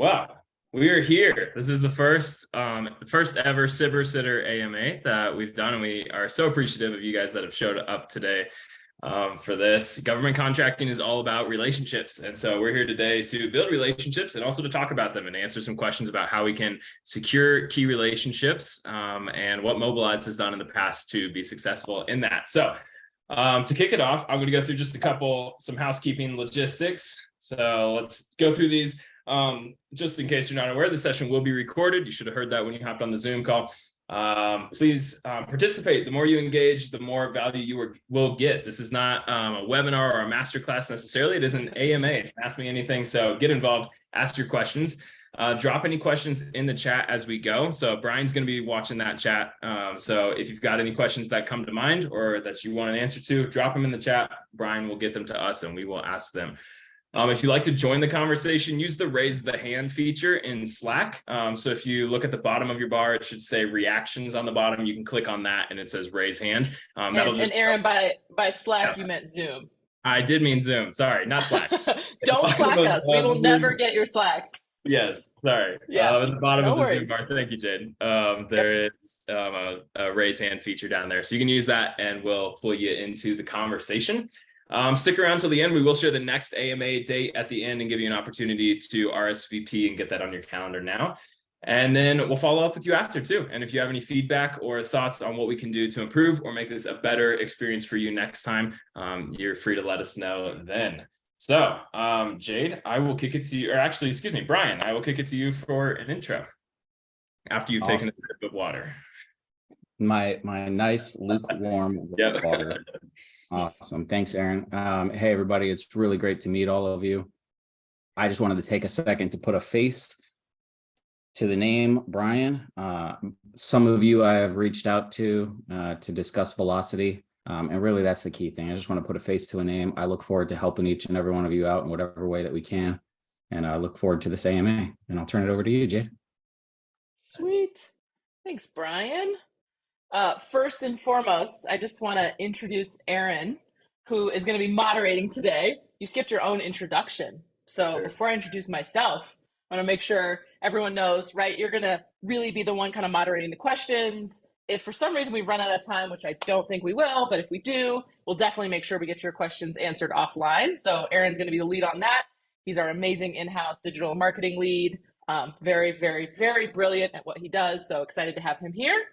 Wow, we are here. This is the first ever SBIR Sitter AMA that we've done, and we are so appreciative of you guys that have showed up today for this. Government contracting is all about relationships, and so we're here today to build relationships and also to talk about them and answer some questions about how we can secure key relationships and what Mobilize has done in the past to be successful in that. So to kick it off, I'm going to go through just some housekeeping logistics. So let's go through these. Just in case you're not aware, the session will be recorded. You should have heard that when you hopped on the Zoom call. Please participate. The more you engage, the more value you will get. This is not a webinar or a masterclass necessarily. It is an AMA. It's Ask Me Anything. So get involved, ask your questions. Drop any questions in the chat as we go. So Brian's going to be watching that chat. So if you've got any questions that come to mind or that you want an answer to, drop them in the chat. Brian will get them to us and we will ask them. If you'd like to join the conversation, use the raise the hand feature in Slack. So if you look at the bottom of your bar, it should say reactions on the bottom. You can click on that and it says raise hand. And Aaron, by Slack, you meant Zoom. I did mean Zoom. Sorry, not Slack. Don't Slack us. We will never get your Slack. Yes, sorry. Yeah, at the bottom no of the worries. Zoom bar, thank you, Jade. There is a raise hand feature down there. So you can use that and we'll pull you into the conversation. Stick around till the end. We will share the next AMA date at the end and give you an opportunity to RSVP and get that on your calendar now. And then we'll follow up with you after too. And if you have any feedback or thoughts on what we can do to improve or make this a better experience for you next time, you're free to let us know then. So Jade, I will kick it to you, or actually, excuse me, Brian, I will kick it to you for an intro after you've taken a sip of water. My nice lukewarm water. Awesome. Thanks, Aaron. Hey, everybody. It's really great to meet all of you. I just wanted to take a second to put a face to the name Brian. Some of you I have reached out to discuss velocity. And really, that's the key thing. I just want to put a face to a name. I look forward to helping each and every one of you out in whatever way that we can. And I look forward to this AMA. And I'll turn it over to you, Jade. Sweet. Thanks, Brian. First and foremost, I just want to introduce Aaron, who is going to be moderating today. You skipped your own introduction. So before I introduce myself, I want to make sure everyone knows, right? You're going to really be the one kind of moderating the questions. If for some reason we run out of time, which I don't think we will, but if we do, we'll definitely make sure we get your questions answered offline. So Aaron's going to be the lead on that. He's our amazing in-house digital marketing lead. Very, very, very brilliant at what he does. So excited to have him here.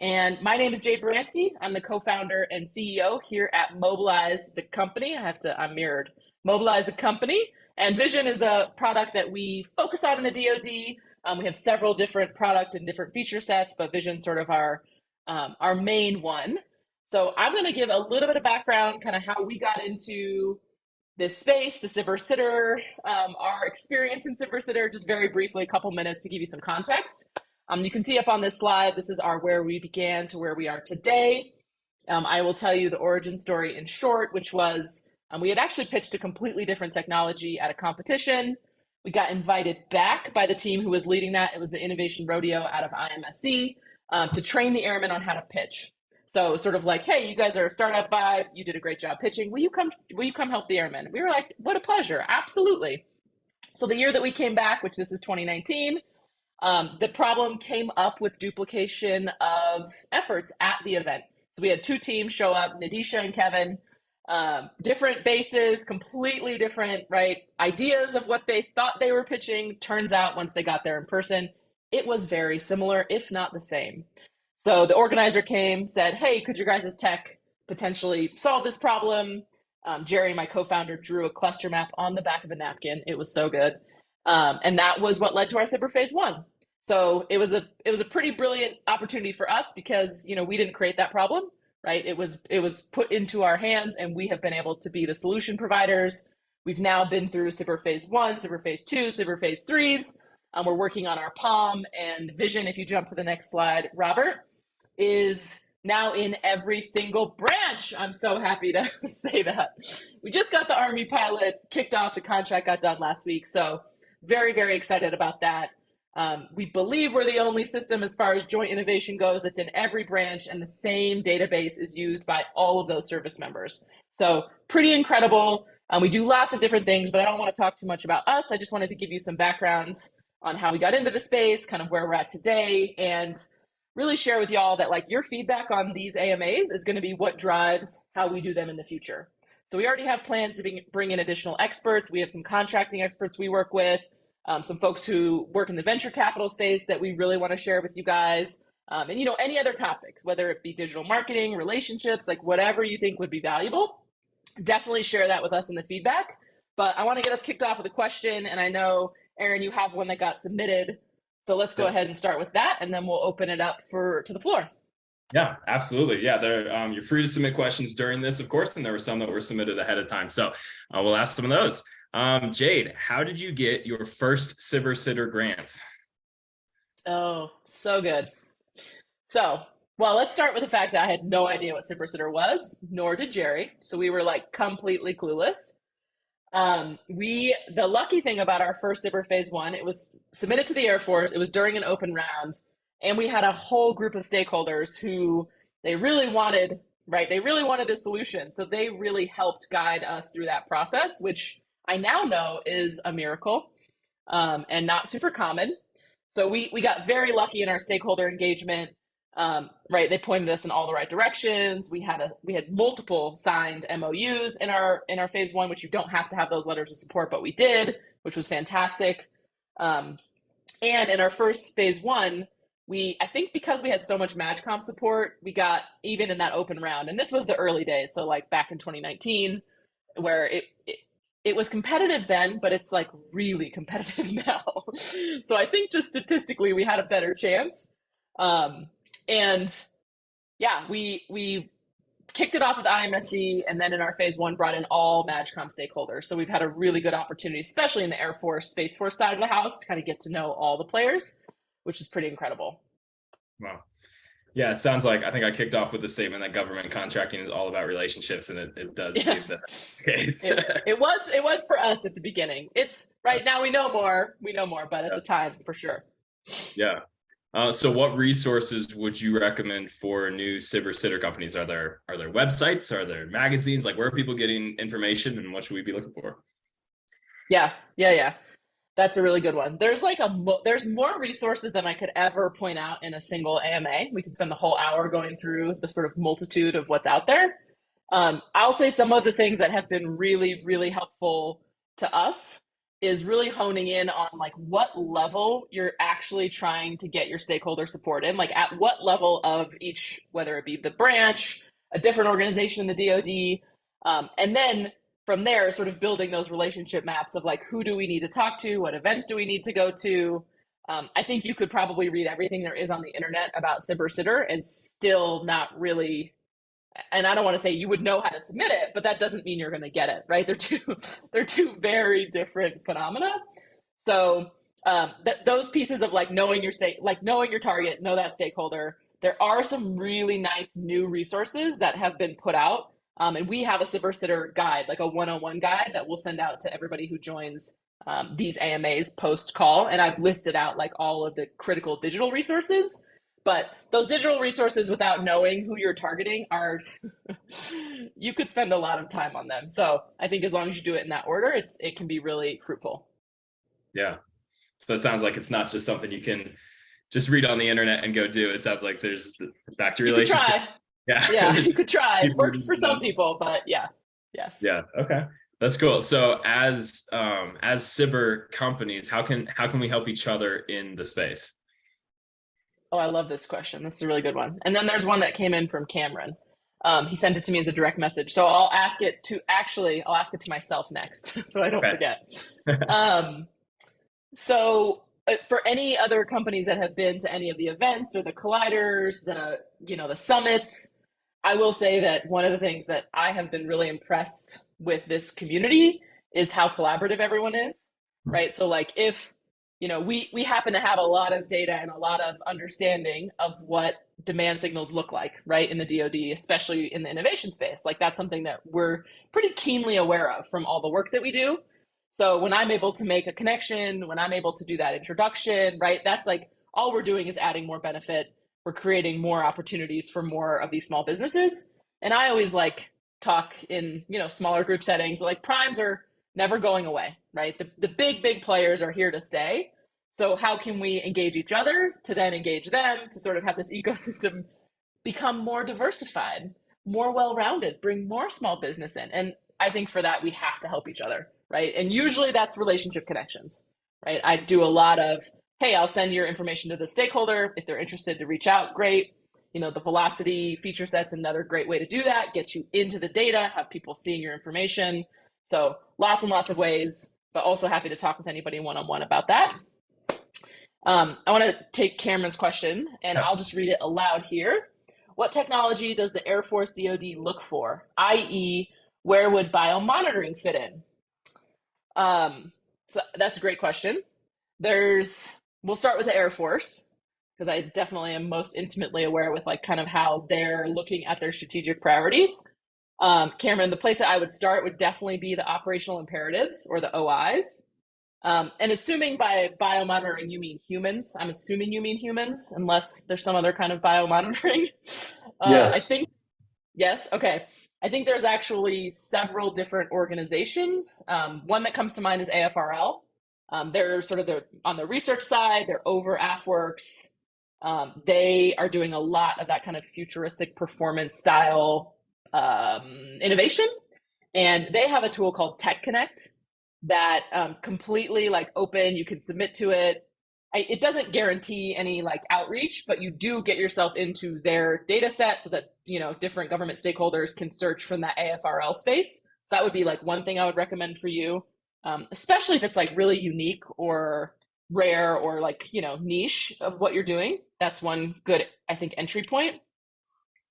And my name is Jade Baranski. I'm the co-founder and CEO here at Mobilize, the company. I'm mirrored. Mobilize, the company. And Vision is the product that we focus on in the DoD. We have several different product and different feature sets, but Vision's sort of our main one. So I'm going to give a little bit of background, kind of how we got into this space, the SBIR Sitter, our experience in SBIR Sitter, just very briefly, a couple minutes to give you some context. You can see up on this slide, this is where we began to where we are today. I will tell you the origin story in short, which was we had actually pitched a completely different technology at a competition. We got invited back by the team who was leading that. It was the Innovation Rodeo out of IMSC to train the airmen on how to pitch. So sort of like, hey, you guys are a startup vibe. You did a great job pitching. Will you come help the airmen? We were like, what a pleasure. Absolutely. So the year that we came back, which this is 2019, the problem came up with duplication of efforts at the event. So we had two teams show up, Nadisha and Kevin, different bases, completely different, right, ideas of what they thought they were pitching. Turns out once they got there in person, it was very similar, if not the same. So the organizer came, said, hey, could your guys' tech potentially solve this problem? Jerry, my co-founder, drew a cluster map on the back of a napkin. It was so good. And that was what led to our SBIR Phase 1. So it was a pretty brilliant opportunity for us because, we didn't create that problem, right? It was put into our hands and we have been able to be the solution providers. We've now been through SBIR Phase 1, SBIR Phase 2, SBIR Phase 3s. We're working on our POM, and Vision, if you jump to the next slide, Robert, is now in every single branch. I'm so happy to say that. We just got the Army pilot kicked off. The contract got done last week. So very, very excited about that. We believe we're the only system as far as joint innovation goes that's in every branch, and the same database is used by all of those service members. So pretty incredible. We do lots of different things, but I don't want to talk too much about us. I just wanted to give you some backgrounds on how we got into the space, kind of where we're at today, and really share with y'all that like your feedback on these AMAs is going to be what drives how we do them in the future. So we already have plans to bring in additional experts. We have some contracting experts we work with, some folks who work in the venture capital space that we really want to share with you guys. And, any other topics, whether it be digital marketing, relationships, like whatever you think would be valuable, definitely share that with us in the feedback. But I want to get us kicked off with a question. And I know, Aaron, you have one that got submitted. So let's go ahead and start with that, and then we'll open it up to the floor. Yeah, absolutely. Yeah, you're free to submit questions during this, of course, and there were some that were submitted ahead of time. So we'll ask some of those. Jade, how did you get your first SBIR grant? Oh, so good. So, well, let's start with the fact that I had no idea what SBIR was, nor did Jerry. So we were like completely clueless. The lucky thing about our first SBIR phase 1, it was submitted to the Air Force. It was during an open round, and we had a whole group of stakeholders who they really wanted this solution. So they really helped guide us through that process, which I now know is a miracle, and not super common. So we got very lucky in our stakeholder engagement. They pointed us in all the right directions. We had multiple signed MOUs in our phase 1, which you don't have to have those letters of support, but we did, which was fantastic. And in our first phase 1, I think because we had so much MAGCOM support, we got even in that open round, and this was the early days. So like back in 2019, where it was competitive then, but it's like really competitive now. So I think just statistically, we had a better chance. And yeah, we kicked it off with IMSC, and then in our phase 1 brought in all MAGCOM stakeholders. So we've had a really good opportunity, especially in the Air Force, Space Force side of the house, to kind of get to know all the players, which is pretty incredible. Wow. Yeah, it sounds like, I think I kicked off with the statement that government contracting is all about relationships, and it does seem the case. It was for us at the beginning. It's right now we know more, but at the time, for sure. Yeah. So what resources would you recommend for new SBIR companies? Are there websites? Are there magazines? Like, where are people getting information, and what should we be looking for? Yeah. That's a really good one. There's there's more resources than I could ever point out in a single AMA. We could spend the whole hour going through the sort of multitude of what's out there. I'll say some of the things that have been really, really helpful to us is really honing in on like what level you're actually trying to get your stakeholder support in, like at what level of each, whether it be the branch, a different organization in the DoD, and then from there, sort of building those relationship maps of like, who do we need to talk to? What events do we need to go to? I think you could probably read everything there is on the internet about SBIR and still not really, and I don't want to say you would know how to submit it, but that doesn't mean you're going to get it, right? They're two very different phenomena. So those pieces of like knowing your knowing your target, know that stakeholder. There are some really nice new resources that have been put out. And we have a SBIR guide, like a 101 guide that we'll send out to everybody who joins these AMAs post call. And I've listed out like all of the critical digital resources, but those digital resources without knowing who you're targeting are, you could spend a lot of time on them. So I think as long as you do it in that order, it can be really fruitful. Yeah. So it sounds like it's not just something you can just read on the internet and go do. It sounds like there's back to relationship. Yeah, you could try. It works for some people, but yeah. Yes. Yeah. Okay. That's cool. So as SBIR companies, how can we help each other in the space? Oh, I love this question. This is a really good one. And then there's one that came in from Cameron. He sent it to me as a direct message. So I'll ask it to myself next so I don't forget. So for any other companies that have been to any of the events or the colliders, the summits, I will say that one of the things that I have been really impressed with this community is how collaborative everyone is, right? So like if, we happen to have a lot of data and a lot of understanding of what demand signals look like, right? In the DoD, especially in the innovation space. Like that's something that we're pretty keenly aware of from all the work that we do. So when I'm able to make a connection, when I'm able to do that introduction, right? That's like all we're doing is adding more benefit. We're creating more opportunities for more of these small businesses. And I always like talk in, smaller group settings, like primes are never going away, right? The big players are here to stay. So how can we engage each other to then engage them to sort of have this ecosystem become more diversified, more well-rounded, bring more small business in? And I think for that, we have to help each other, right? And usually that's relationship connections, right? I do a lot of, hey, I'll send your information to the stakeholder. If they're interested to reach out, great. You know, the velocity feature set's another great way to do that, get you into the data, have people seeing your information. So lots and lots of ways, but also happy to talk with anybody one-on-one about that. I want to take Cameron's question, and I'll just read it aloud here. What technology does the Air Force DoD look for, i.e., where would biomonitoring fit in? So that's a great question. We'll start with the Air Force, because I definitely am most intimately aware with like kind of how they're looking at their strategic priorities. Cameron, the place that I would start would definitely be the operational imperatives, or the OIs. And assuming by biomonitoring you mean humans, I'm assuming you mean humans, unless there's some other kind of biomonitoring. Yes. I think, yes, okay. I think there's actually several different organizations. One that comes to mind is AFRL. They're sort of on the research side, they're over AFWorks. They are doing a lot of that kind of futuristic performance style innovation. And they have a tool called Tech Connect that completely like open, you can submit to it. It doesn't guarantee any like outreach, but you do get yourself into their data set so that, you know, different government stakeholders can search from that AFRL space. So that would be like one thing I would recommend for you, especially if it's like really unique or rare or like, you know, niche of what you're doing. That's one good, I think, entry point.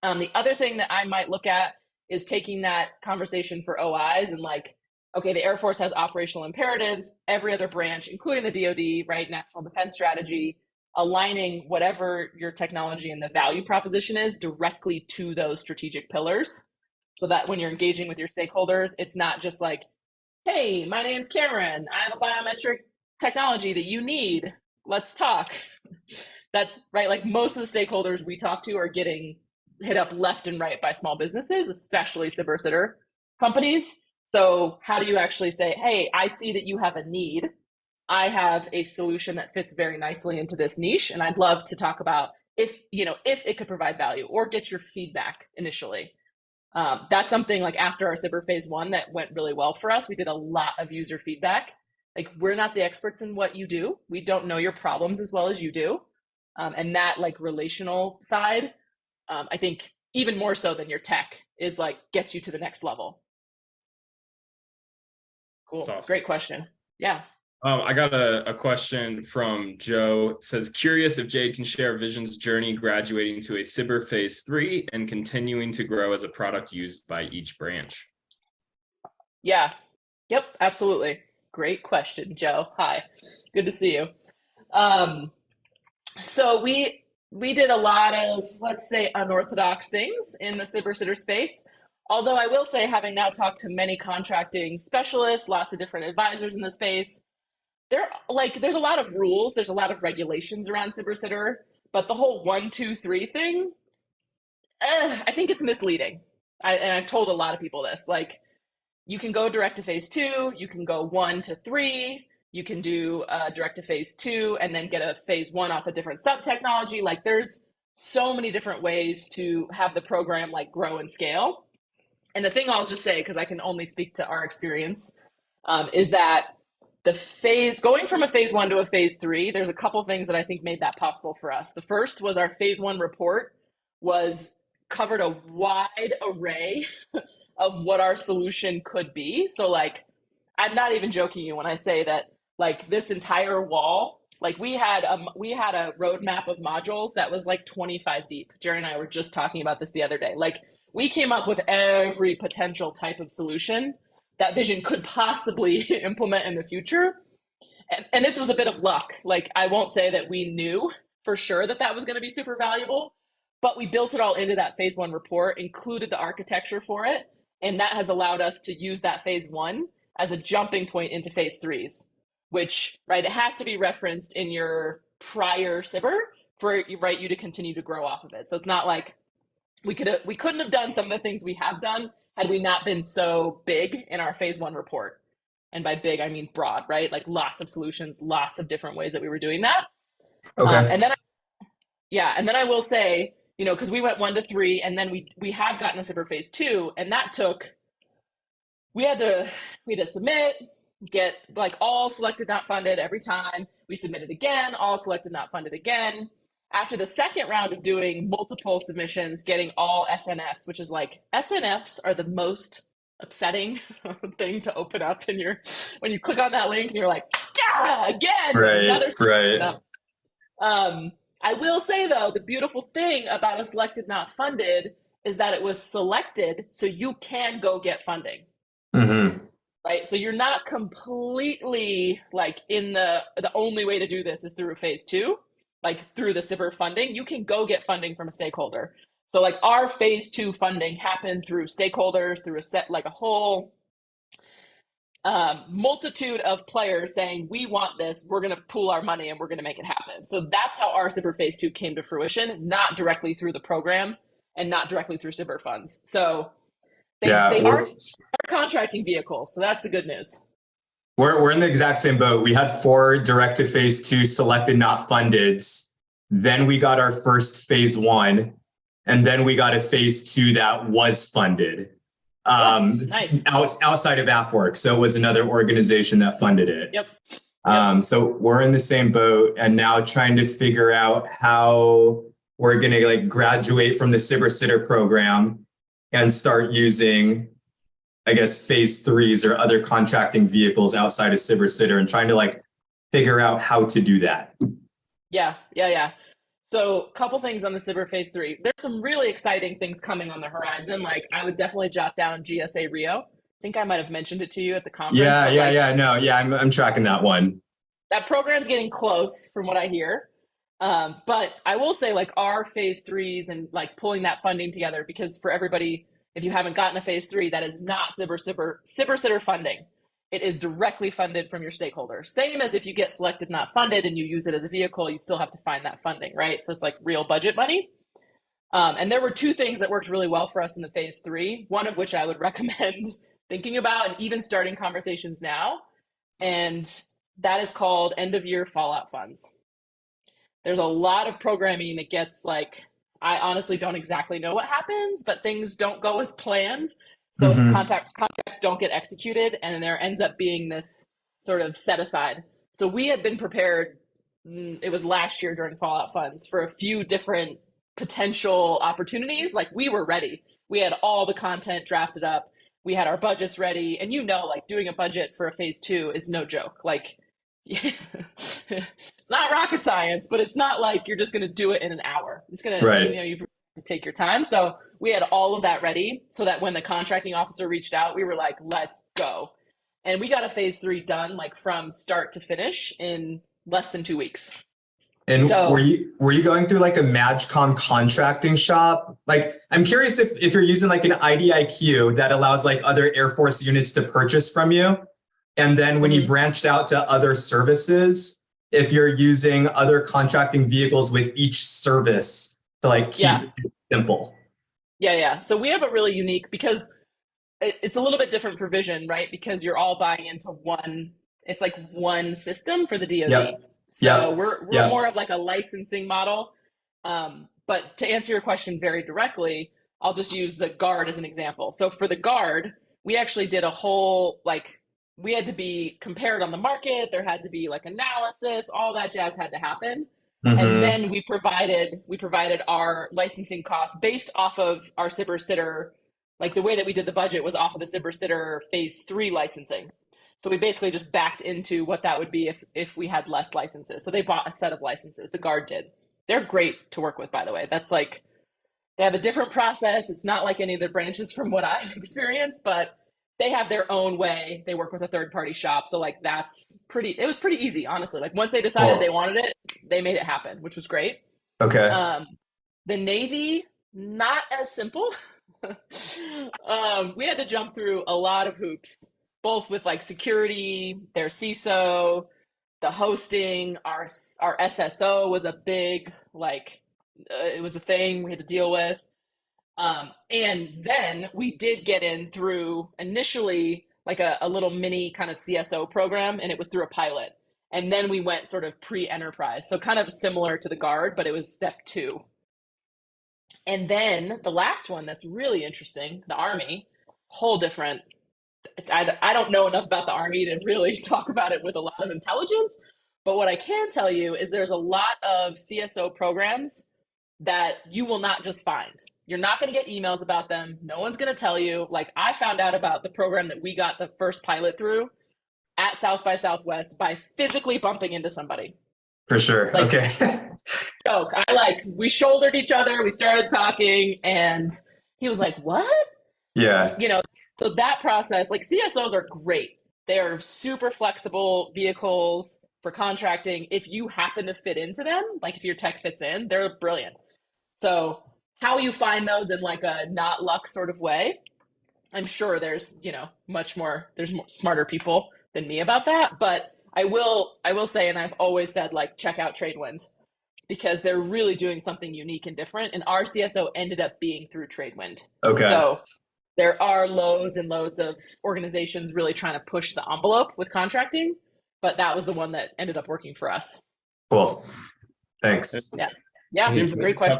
The other thing that I might look at is taking that conversation for OIs and like, okay, the Air Force has operational imperatives, every other branch, including the DoD, right, National Defense Strategy, aligning whatever your technology and the value proposition is directly to those strategic pillars, so that when you're engaging with your stakeholders, it's not just like, hey, my name's Cameron, I have a biometric technology that you need, let's talk. That's right, like most of the stakeholders we talk to are getting hit up left and right by small businesses, especially SBIR sitter companies. So how do you actually say, hey, I see that you have a need. I have a solution that fits very nicely into this niche. And I'd love to talk about if it could provide value, or get your feedback initially. That's something like after our SBIR phase 1 that went really well for us. We did a lot of user feedback. Like, we're not the experts in what you do. We don't know your problems as well as you do. And that like relational side, I think even more so than your tech, is like gets you to the next level. Cool. Awesome. Great question. Yeah. I got a question from Joe. It says, curious if Jade can share Vision's journey graduating to a SBIR phase 3 and continuing to grow as a product used by each branch. Yeah. Yep. Absolutely. Great question, Joe. Hi. Good to see you. So we did a lot of, let's say, unorthodox things in the SBIR sitter space. Although I will say, having now talked to many contracting specialists, lots of different advisors in the space, there's a lot of rules, there's a lot of regulations around SBIR sitter, but the whole 1, 2, 3 thing, I think it's misleading. And I've told a lot of people this, like, you can go direct to phase 2, you can go 1 to 3, you can do direct to phase 2 and then get a phase 1 off a different sub technology. Like, there's so many different ways to have the program like grow and scale. And the thing I'll just say, because I can only speak to our experience, is that going from a phase 1 to a phase 3, there's a couple things that I think made that possible for us. The first was our phase 1 report covered a wide array of what our solution could be. So like, I'm not even joking you when I say that like this entire wall, like we had a roadmap of modules that was like 25 deep. Jerry and I were just talking about this the other day. Like, we came up with every potential type of solution that Vision could possibly implement in the future. And this was a bit of luck. Like, I won't say that we knew for sure that that was going to be super valuable, but we built it all into that phase 1 report, included the architecture for it. And that has allowed us to use that phase 1 as a jumping point into phase 3s, which, right, it has to be referenced in your prior SBIR for you to continue to grow off of it. So it's not like we couldn't have done some of the things we have done had we not been so big in our phase 1 report. And by big, I mean broad, right? Like lots of solutions, lots of different ways that we were doing that. Okay. And then I will say, because we went 1 to 3, and then we have gotten a SBIR phase 2, and that took, we had to submit, get like all selected not funded every time. We submitted again, all selected not funded again. After the second round of doing multiple submissions, getting all SNFs, which is like, SNFs are the most upsetting thing to open up when you click on that link and you're like, yeah, again, Right. I will say though, the beautiful thing about a selected not funded is that it was selected so you can go get funding. Right? So you're not completely like the only way to do this is through a phase 2, like through the SBIR funding. You can go get funding from a stakeholder. So like our phase 2 funding happened through stakeholders, through a whole multitude of players saying, we want this, we're going to pool our money and we're going to make it happen. So that's how our SBIR phase 2 came to fruition, not directly through the program and not directly through SBIR funds. So they are contracting vehicles. So that's the good news. We're in the exact same boat. We had 4 direct to phase 2 selected not funded. Then we got our first phase 1. And then we got a phase 2 that was funded. Nice. Outside of AppWorks. So it was another organization that funded it. Yep. So we're in the same boat and now trying to figure out how we're going to like graduate from the SBIR program and start using, I guess, phase 3s or other contracting vehicles outside of SBIR and trying to like figure out how to do that. Yeah. So a couple things on the SBIR phase 3. There's some really exciting things coming on the horizon. Like I would definitely jot down GSA Rio. I think I might have mentioned it to you at the conference. I'm tracking that one. That program's getting close from what I hear. But I will say like our phase 3s and like pulling that funding together, because for everybody, if you haven't gotten a phase 3, that is not SBIR funding. It is directly funded from your stakeholders. Same as if you get selected not funded and you use it as a vehicle, you still have to find that funding, right? So it's like real budget money. And there were 2 things that worked really well for us in the phase 3, one of which I would recommend thinking about and even starting conversations now. And that is called end of year fallout funds. There's a lot of programming that gets like, I honestly don't exactly know what happens, but things don't go as planned. So contracts don't get executed, and there ends up being this sort of set aside. So we had been prepared, it was last year during Fallout Funds, for a few different potential opportunities. Like we were ready. We had all the content drafted up. We had our budgets ready. And like doing a budget for a phase 2 is no joke. Like it's not rocket science, but it's not like you're just going to do it in an hour. It's going to, you've to take your time. So we had all of that ready so that when the contracting officer reached out, we were like, let's go. And we got a phase 3 done like from start to finish in less than 2 weeks. And so, were you going through like a MagCom contracting shop? Like, I'm curious if you're using like an IDIQ that allows like other Air Force units to purchase from you. And then when you branched out to other services, if you're using other contracting vehicles with each service to like keep it simple. Yeah. So we have a really unique, because it's a little bit different provision, right? Because you're all buying into it's like one system for the DoD. So we're more of like a licensing model. But to answer your question very directly, I'll just use the Guard as an example. So for the Guard, we actually did a whole, like, we had to be compared on the market. There had to be like analysis, all that jazz had to happen. And then we provided our licensing costs based off of our SBIR. Like the way that we did the budget was off of the SBIR phase 3 licensing. So we basically just backed into what that would be if we had less licenses. So they bought a set of licenses. The Guard did. They're great to work with, by the way. That's like, they have a different process. It's not like any of the branches from what I've experienced, but they have their own way. They work with a third-party shop. So like it was pretty easy, honestly. Like once they decided they wanted it, they made it happen, which was great. Okay. The Navy, not as simple. We had to jump through a lot of hoops, both with like security, their CISO, the hosting, our SSO was a big, it was a thing we had to deal with. And then we did get in through initially like a little mini kind of CSO program, and it was through a pilot. And then we went sort of pre-enterprise. So kind of similar to the Guard, but it was step 2. And then the last one that's really interesting, the Army, whole different. I don't know enough about the Army to really talk about it with a lot of intelligence. But what I can tell you is there's a lot of CSO programs that you will not just find. You're not going to get emails about them. No one's going to tell you. Like, I found out about the program that we got the first pilot through at South by Southwest by physically bumping into somebody. For sure. Like, okay. joke. We shouldered each other. We started talking, and he was like, "What?" Yeah. You know, so that process, like, CSOs are great. They are super flexible vehicles for contracting. If you happen to fit into them, like if your tech fits in, they're brilliant. So how you find those in like a not luck sort of way, I'm sure there's, there's more smarter people than me about that. But I will say, and I've always said, like, check out Tradewind, because they're really doing something unique and different. And our CSO ended up being through Tradewind. Okay. So there are loads and loads of organizations really trying to push the envelope with contracting, but that was the one that ended up working for us. Cool. Thanks. Yeah. Seems like Great question.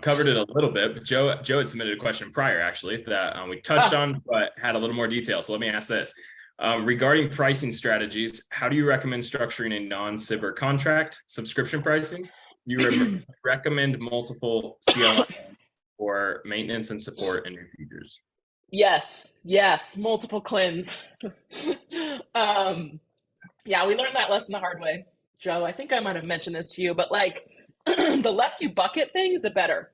Covered it a little bit, but Joe had submitted a question prior, actually, that we touched on, but had a little more detail. So let me ask this. Regarding pricing strategies, how do you recommend structuring a non-SBIR contract? Subscription pricing? You recommend multiple CLI for maintenance and support and new features? Yes, multiple CLINs. Yeah, we learned that lesson the hard way. Joe, I think I might have mentioned this to you, but like the less you bucket things, the better.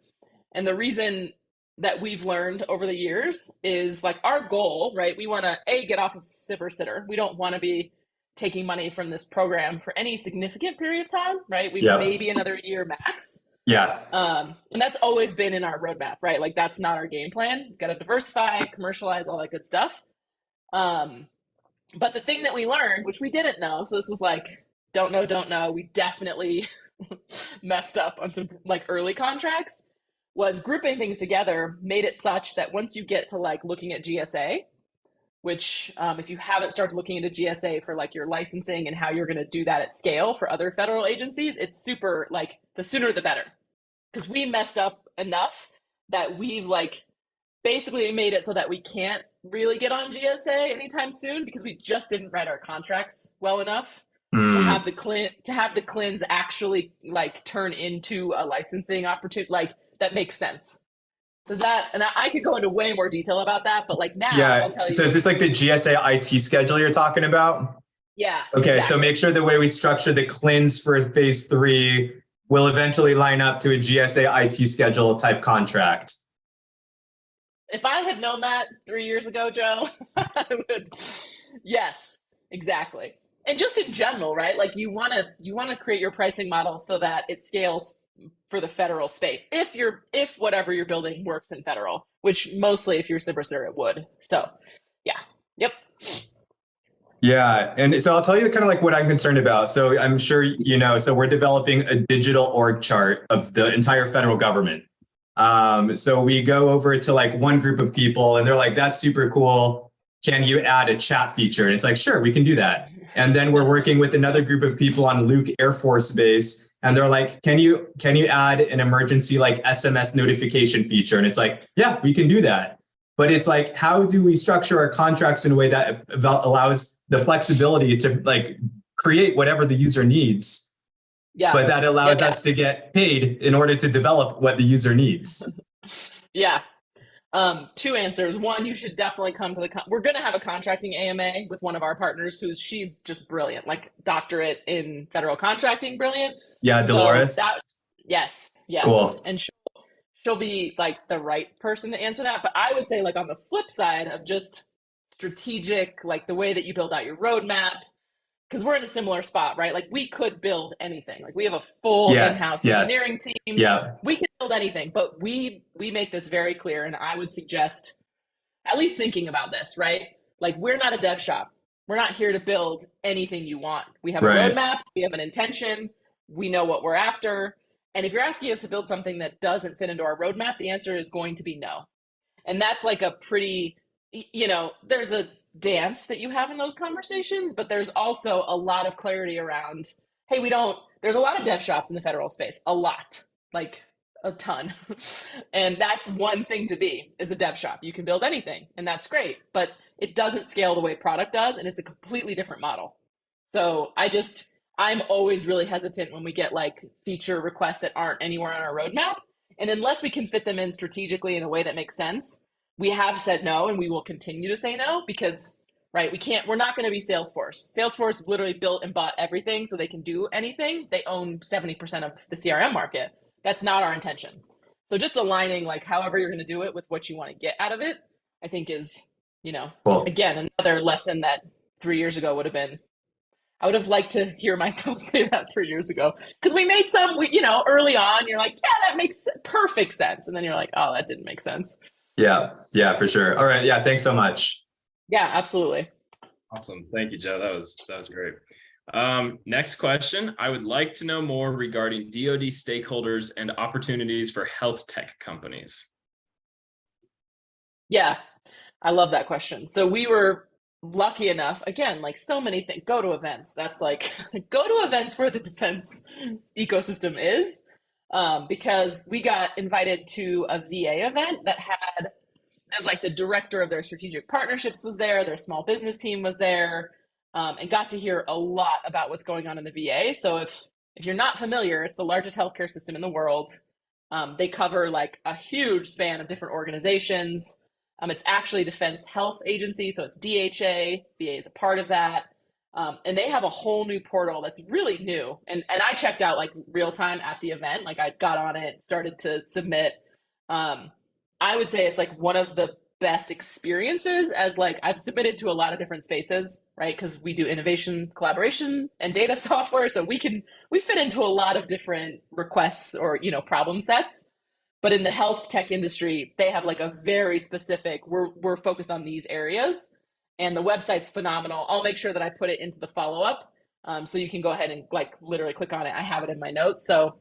And the reason that we've learned over the years is, like, our goal, right? We want to get off of SBIR. We don't want to be taking money from this program for any significant period of time, right? Maybe another year max. Yeah. And that's always been in our roadmap, right? Like, that's not our game plan. We've got to diversify, commercialize, all that good stuff. But the thing that we learned, which we didn't know, so this was like, don't know, we definitely messed up on some like early contracts, was grouping things together made it such that once you get to like looking at GSA, which if you haven't started looking into GSA for like your licensing and how you're going to do that at scale for other federal agencies, it's super, like, the sooner the better. Because we messed up enough that we've like basically made it so that we can't really get on GSA anytime soon, because we just didn't write our contracts well enough to have the CLINs actually like turn into a licensing opportunity. Like, that makes sense. Does that, and I could go into way more detail about that, but like now I'll tell you. So is this like the GSA IT schedule you're talking about? Yeah. Okay. Exactly. So make sure the way we structure the CLINs for phase 3 will eventually line up to a GSA IT schedule type contract. If I had known that 3 years ago, Joe, I would. Yes, exactly. And just in general, right? Like, you want to create your pricing model so that it scales for the federal space. If whatever you're building works in federal, which mostly if you're SBIR, it would. So, yeah. Yep. Yeah. And so I'll tell you kind of like what I'm concerned about. So I'm sure, so we're developing a digital org chart of the entire federal government. So we go over to like one group of people and they're like, that's super cool. Can you add a chat feature? And it's like, sure, we can do that. And then we're working with another group of people on Luke Air Force Base. And they're like, can you add an emergency like SMS notification feature? And it's like, yeah, we can do that. But it's like, how do we structure our contracts in a way that allows the flexibility to like create whatever the user needs? Yeah. But that allows us to get paid in order to develop what the user needs. Yeah. 2 answers. One, you should definitely come to we're going to have a contracting AMA with one of our partners she's just brilliant, like doctorate in federal contracting, brilliant. Yeah. Dolores. So yes. Cool. And she'll be like the right person to answer that. But I would say, like, on the flip side of just strategic, like the way that you build out your roadmap, because we're in a similar spot, right? Like, we could build anything. Like, we have a full in-house engineering team. Yeah. We can build anything, but we make this very clear. And I would suggest at least thinking about this, right? Like, we're not a dev shop. We're not here to build anything you want. We have a roadmap. We have an intention. We know what we're after. And if you're asking us to build something that doesn't fit into our roadmap, the answer is going to be no. And that's like a pretty, there's a dance that you have in those conversations, but there's also a lot of clarity around, hey, there's a lot of dev shops in the federal space, a lot, like a ton. And that's one thing to be, is a dev shop. You can build anything, and that's great, but it doesn't scale the way product does, and it's a completely different model. So I'm always really hesitant when we get like feature requests that aren't anywhere on our roadmap. And unless we can fit them in strategically in a way that makes sense, we have said no, and we will continue to say no because, right, we're not going to be Salesforce. Salesforce literally built and bought everything so they can do anything. They own 70% of the CRM market. That's not our intention. So just aligning like however you're going to do it with what you want to get out of it, I think is, Cool. again, another lesson that 3 years ago would have been, I would have liked to hear myself say that 3 years ago, because we made some, early on, you're like, yeah, that makes perfect sense. And then you're like, oh, that didn't make sense. Yeah, for sure. All right. Yeah. Thanks so much. Yeah, absolutely. Awesome. Thank you, Joe. That was great. Next question. I would like to know more regarding DoD stakeholders and opportunities for health tech companies. Yeah, I love that question. So we were lucky enough, again, like so many things, go to events. That's like, go to events where the defense ecosystem is, because we got invited to a VA event that had, as like the director of their strategic partnerships was there, their small business team was there, and got to hear a lot about what's going on in the VA. So if you're not familiar, it's the largest healthcare system in the world. They cover like a huge span of different organizations. It's actually Defense Health Agency, so it's DHA. VA is a part of that. And they have a whole new portal that's really new. And I checked out like real time at the event. Like I got on it, started to submit. I would say it's like one of the best experiences, as like I've submitted to a lot of different spaces, right? Because we do innovation, collaboration, and data software. So we fit into a lot of different requests or, problem sets. But in the health tech industry, they have like a very specific, we're focused on these areas, and the website's phenomenal. I'll make sure that I put it into the follow-up, so you can go ahead and like literally click on it. I have it in my notes. So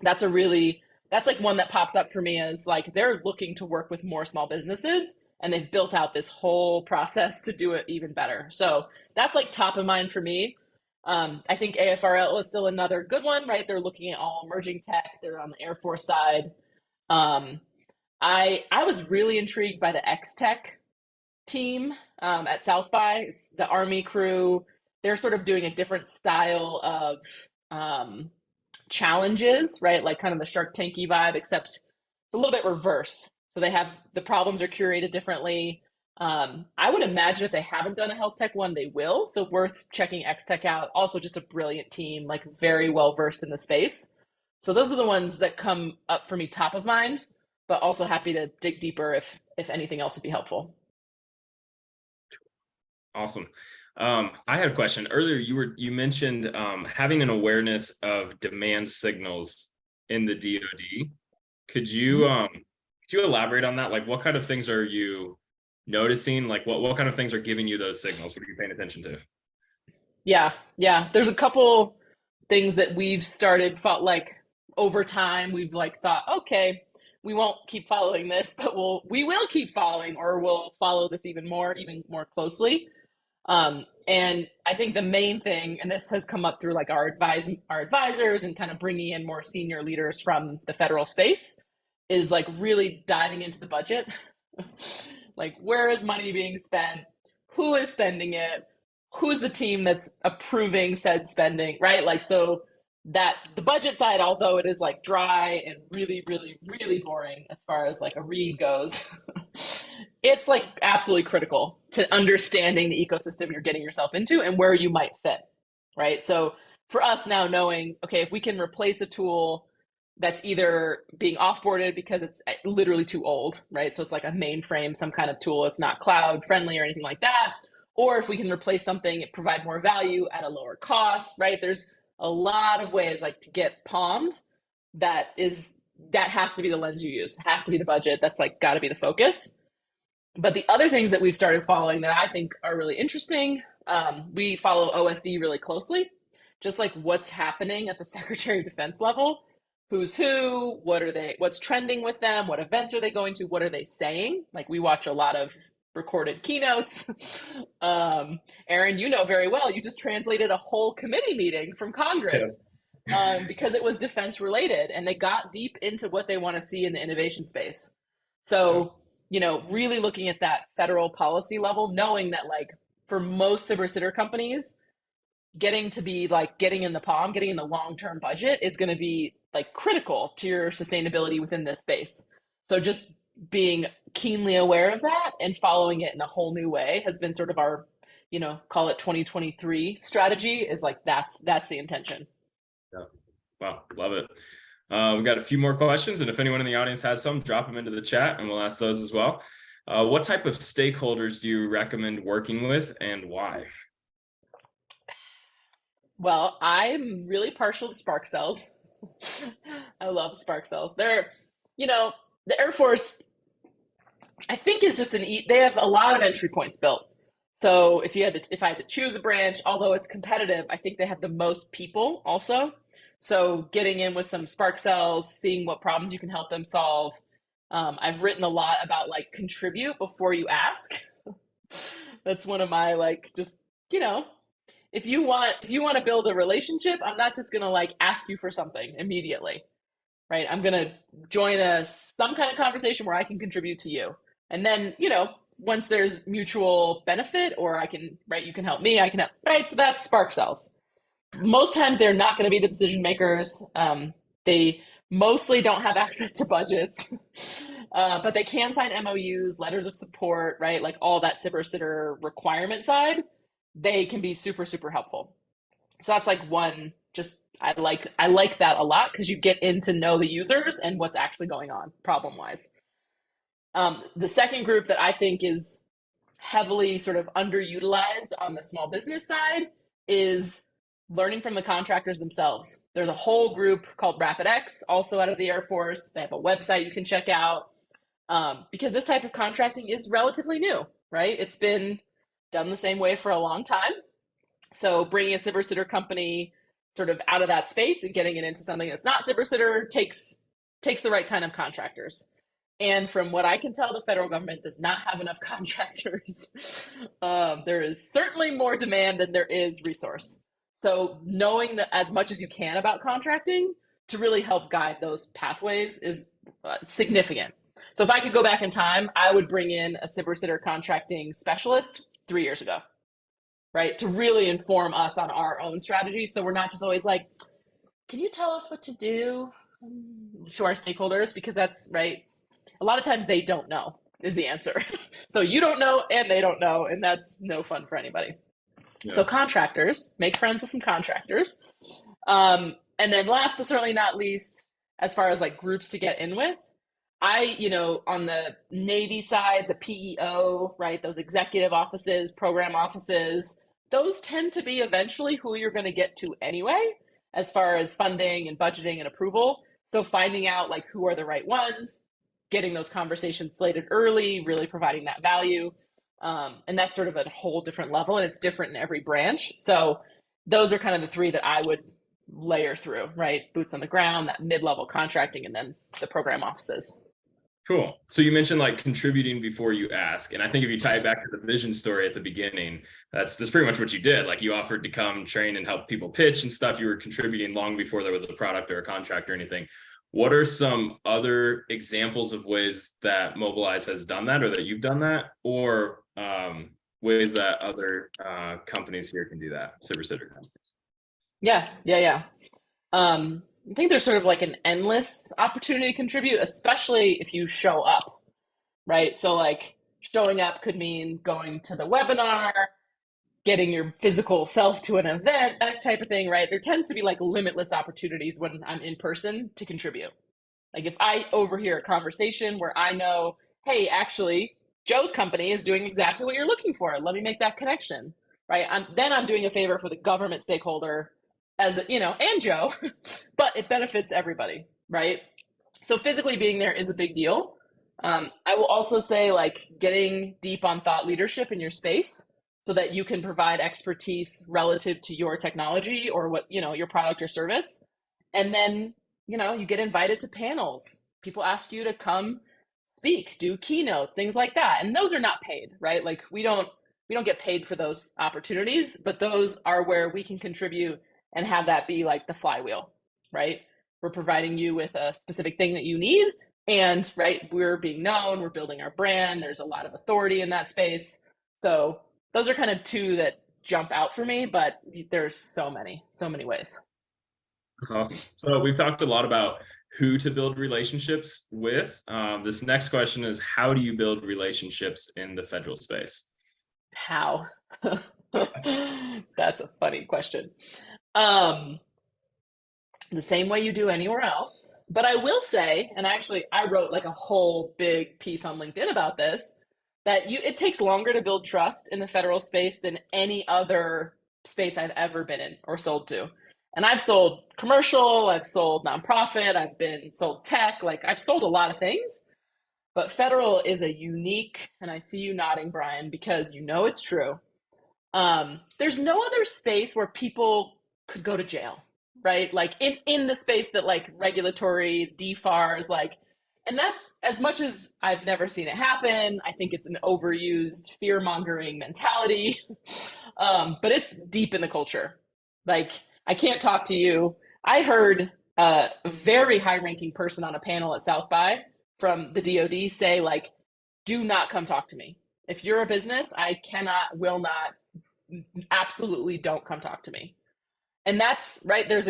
that's like one that pops up for me as like, they're looking to work with more small businesses, and they've built out this whole process to do it even better. So that's like top of mind for me. I think AFRL is still another good one, right? They're looking at all emerging tech. They're on the Air Force side. I was really intrigued by the X-Tech team at South by. It's the Army crew. They're sort of doing a different style of challenges, right? Like kind of the Shark Tanky vibe, except it's a little bit reverse. So they have, the problems are curated differently. I would imagine if they haven't done a health tech one, they will. So worth checking X-Tech out. Also just a brilliant team, like very well versed in the space. So those are the ones that come up for me top of mind, but also happy to dig deeper if anything else would be helpful. Awesome. I had a question earlier. You mentioned having an awareness of demand signals in the DoD. Could you elaborate on that? Like, what kind of things are you noticing? Like, what kind of things are giving you those signals? What are you paying attention to? Yeah. There's a couple things that we've started like over time. We've like thought, okay, we won't keep following this, but we will keep following, or we'll follow this even more closely. And I think the main thing, and this has come up through like our advisors and kind of bringing in more senior leaders from the federal space, is like really diving into the budget. Like, where is money being spent? Who is spending it? Who's the team that's approving said spending, right? Like, so that the budget side, although it is like dry and really, really, really boring as far as like a read goes, it's like absolutely critical to understanding the ecosystem you're getting yourself into and where you might fit, right? So for us now, knowing, okay, if we can replace a tool that's either being offboarded because it's literally too old, right? So it's like a mainframe, some kind of tool, it's not cloud friendly or anything like that. Or if we can replace something, provide more value at a lower cost, right? There's a lot of ways like to get palmed. That has to be the lens you use. It has to be the budget. That's like got to be the focus. But the other things that we've started following that I think are really interesting, we follow OSD really closely, just like what's happening at the Secretary of Defense level, who's who, what's trending with them, what events are they going to, what are they saying? Like we watch a lot of recorded keynotes. Aaron, you know very well, you just translated a whole committee meeting from Congress because it was defense related, and they got deep into what they want to see in the innovation space. So, you know, really looking at that federal policy level, knowing that like for most cyber sitter companies, getting to be like getting in the palm, getting in the long-term budget is going to be like critical to your sustainability within this space. So just being keenly aware of that and following it in a whole new way has been sort of our, you know, call it 2023 strategy, is like that's the intention. Yeah. Wow, love it. We've got a few more questions, and if anyone in the audience has some, drop them into the chat and we'll ask those as well. What type of stakeholders do you recommend working with, and why? Well, I'm really partial to spark cells. I love spark cells. They're, you know, the Air Force, I think, is just they have a lot of entry points built. So if I had to choose a branch, although it's competitive, I think they have the most people also. So getting in with some spark cells, seeing what problems you can help them solve. I've written a lot about like contribute before you ask. That's one of my like, just, you know, if you want to build a relationship, I'm not just going to like ask you for something immediately, right? I'm going to join some kind of conversation where I can contribute to you. And then, you know, once there's mutual benefit, or I can, right, you can help me, I can help, right? So that's spark cells. Most times they're not going to be the decision makers. They mostly don't have access to budgets, but they can sign MOUs, letters of support, right? Like all that cyber sitter requirement side, they can be super, super helpful. So that's like one, just, I like that a lot because you get in to know the users and what's actually going on problem wise. The second group that I think is heavily sort of underutilized on the small business side is learning from the contractors themselves. There's a whole group called RapidX, also out of the Air Force. They have a website you can check out because this type of contracting is relatively new, right? It's been done the same way for a long time. So bringing a cyber sitter company sort of out of that space and getting it into something that's not cyber sitter takes the right kind of contractors. And from what I can tell, the federal government does not have enough contractors. There is certainly more demand than there is resource. So knowing that as much as you can about contracting to really help guide those pathways is significant. So if I could go back in time, I would bring in a cyber sitter contracting specialist 3 years ago, right? To really inform us on our own strategy. So we're not just always like, can you tell us what to do to our stakeholders? Because that's right. A lot of times they don't know is the answer. So you don't know and they don't know, and that's no fun for anybody. Yeah. So contractors, make friends with some contractors. And then last but certainly not least, as far as like groups to get in with, you know, on the Navy side, the PEO, right, those executive offices, program offices, those tend to be eventually who you're going to get to anyway, as far as funding and budgeting and approval. So finding out like who are the right ones, getting those conversations slated early, really providing that value. And that's sort of a whole different level, and it's different in every branch. So those are kind of the three that I would layer through, right? Boots on the ground, that mid-level contracting, and then the program offices. Cool. So you mentioned like contributing before you ask. And I think if you tie it back to the vision story at the beginning, that's pretty much what you did. Like you offered to come train and help people pitch and stuff. You were contributing long before there was a product or a contract or anything. What are some other examples of ways that Mobilize has done that, or that you've done that, or ways that other companies here can do that, cyber sitter companies? Yeah. I think there's sort of like an endless opportunity to contribute, especially if you show up, right? So like showing up could mean going to the webinar, getting your physical self to an event, that type of thing, right? There tends to be like limitless opportunities when I'm in person to contribute. Like if I overhear a conversation where I know, hey, actually, Joe's company is doing exactly what you're looking for. Let me make that connection, right? Then I'm doing a favor for the government stakeholder, as you know, and Joe, but it benefits everybody, right? So physically being there is a big deal. I will also say like getting deep on thought leadership in your space so that you can provide expertise relative to your technology or what, you know, your product or service. And then, you know, you get invited to panels. People ask you to come speak, do keynotes, things like that. And those are not paid, right? Like we don't get paid for those opportunities, but those are where we can contribute and have that be like the flywheel, right? We're providing you with a specific thing that you need, and right, we're being known, we're building our brand, there's a lot of authority in that space. So those are kind of two that jump out for me, but there's so many ways. That's awesome. So we've talked a lot about who to build relationships with. This next question is, how do you build relationships in the federal space? How? That's a funny question. The same way you do anywhere else. But I will say, and actually I wrote like a whole big piece on LinkedIn about this, that it takes longer to build trust in the federal space than any other space I've ever been in or sold to. And I've sold commercial, I've sold nonprofit, I've been sold tech, like I've sold a lot of things. But federal is a unique, and I see you nodding, Brian, because you know it's true. There's no other space where people could go to jail, right? Like in the space that like regulatory DFARs, like, and that's, as much as I've never seen it happen, I think it's an overused fear-mongering mentality, but it's deep in the culture. Like, I can't talk to you. I heard a very high-ranking person on a panel at South by from the DoD say, like, do not come talk to me. If you're a business, I cannot, will not, absolutely don't come talk to me. And that's right. There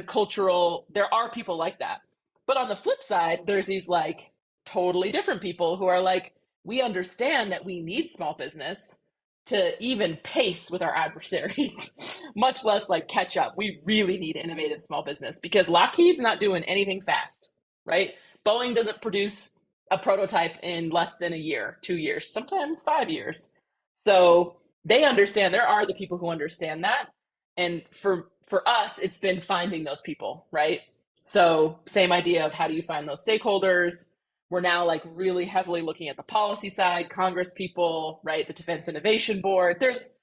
are people like that. But on the flip side, there's these like totally different people who are like, we understand that we need small business to even pace with our adversaries, much less like catch up. We really need innovative small business because Lockheed's not doing anything fast, right? Boeing doesn't produce a prototype in less than a year, 2 years, sometimes 5 years. So they understand, there are the people who understand that. And for us, it's been finding those people, right? So same idea of how do you find those stakeholders? We're now like really heavily looking at the policy side, Congress people, right? The Defense Innovation Board. There's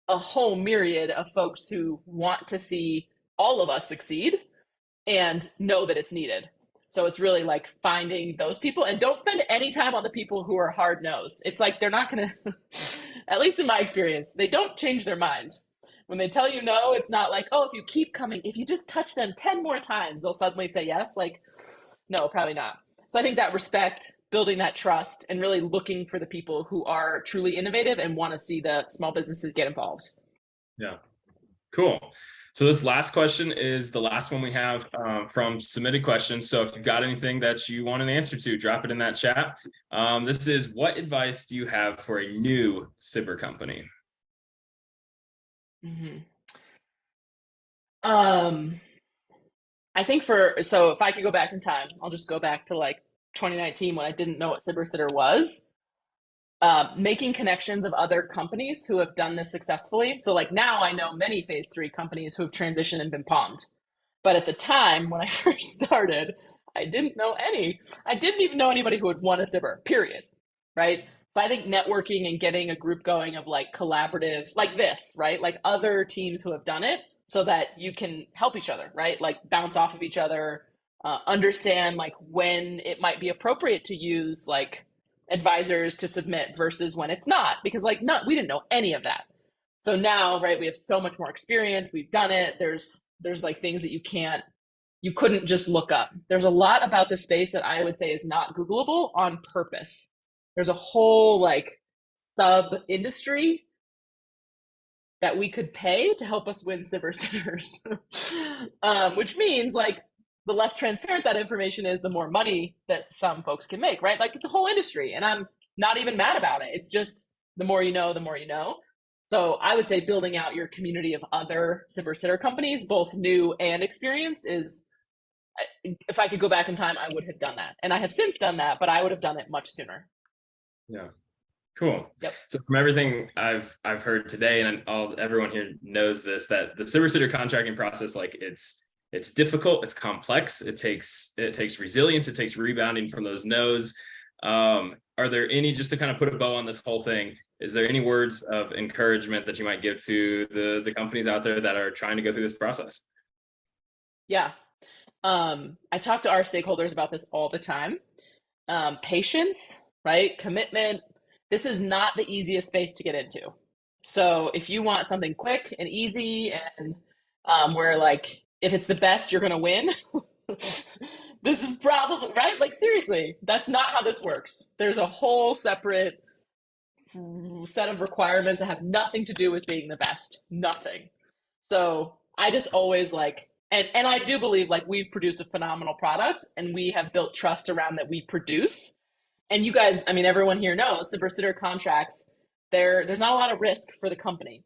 a whole myriad of folks who want to see all of us succeed and know that it's needed. So it's really like finding those people, and don't spend any time on the people who are hard nosed. It's like they're not going to, at least in my experience, they don't change their mind. When they tell you no, it's not like, oh, if you keep coming, if you just touch them 10 more times, they'll suddenly say yes. Like, no, probably not. So I think that respect, building that trust, and really looking for the people who are truly innovative and want to see the small businesses get involved. Yeah, cool. So this last question is the last one we have from submitted questions. So if you've got anything that you want an answer to, drop it in that chat. This is, what advice do you have for a new SBIR company? Mm-hmm. I think so if I could go back in time, I'll just go back to like 2019 when I didn't know what SBIR was. Making connections of other companies who have done this successfully. So like now I know many phase 3 companies who have transitioned and been palmed. But at the time when I first started, I didn't know any. I didn't even know anybody who would want a SBIR, period. Right? So I think networking and getting a group going of like collaborative, like this, right? Like other teams who have done it so that you can help each other, right? Like bounce off of each other, understand like when it might be appropriate to use like advisors to submit versus when it's not, because like we didn't know any of that. So now, right, we have so much more experience. We've done it. There's like things that you couldn't just look up. There's a lot about this space that I would say is not Googleable on purpose. There's a whole like sub industry that we could pay to help us win SBIR sitters, which means like the less transparent that information is, the more money that some folks can make, right? Like it's a whole industry, and I'm not even mad about it. It's just the more you know, the more you know. So I would say building out your community of other SBIR sitter companies, both new and experienced, is, if I could go back in time, I would have done that. And I have since done that, but I would have done it much sooner. Yeah. Cool. Yep. So from everything I've heard today, and everyone here knows this, that the SBIR sitter contracting process, like it's difficult, it's complex, it takes resilience, it takes rebounding from those no's. Are there any, just to kind of put a bow on this whole thing, is there any words of encouragement that you might give to the companies out there that are trying to go through this process? Yeah. I talk to our stakeholders about this all the time. Patience, right? Commitment. This is not the easiest space to get into. So if you want something quick and easy and where like, if it's the best, you're going to win. This is probably, right? Like seriously, that's not how this works. There's a whole separate set of requirements that have nothing to do with being the best. Nothing. So I just always like, and I do believe like we've produced a phenomenal product and we have built trust around that we produce. And you guys, I mean, everyone here knows Silver Sitter contracts, there's not a lot of risk for the company.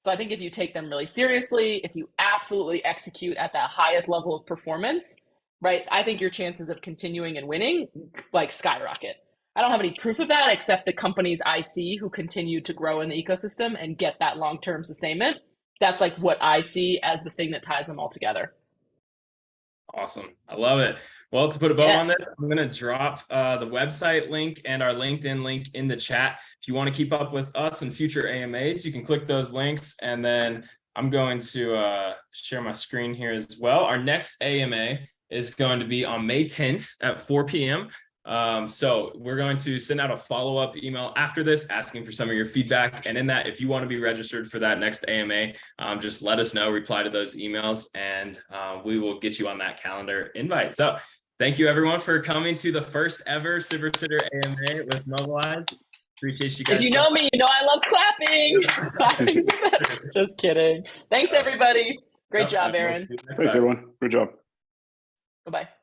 So I think if you take them really seriously, if you absolutely execute at the highest level of performance, right, I think your chances of continuing and winning like skyrocket. I don't have any proof of that except the companies I see who continue to grow in the ecosystem and get that long-term sustainment. That's like what I see as the thing that ties them all together. Awesome. I love it. Well, to put a bow on this, I'm going to drop the website link and our LinkedIn link in the chat. If you want to keep up with us and future AMAs, you can click those links. And then I'm going to share my screen here as well. Our next AMA is going to be on May 10th at 4 p.m. So we're going to send out a follow-up email after this asking for some of your feedback. And in that, if you want to be registered for that next AMA, just let us know, reply to those emails, and we will get you on that calendar invite. So thank you everyone for coming to the first ever Silver Sitter AMA with Mobilize. Appreciate you guys. If you know me, you know I love clapping. Clapping's the best. Just kidding. Thanks everybody. Great job, Aaron. Thanks everyone. Good job. Bye-bye.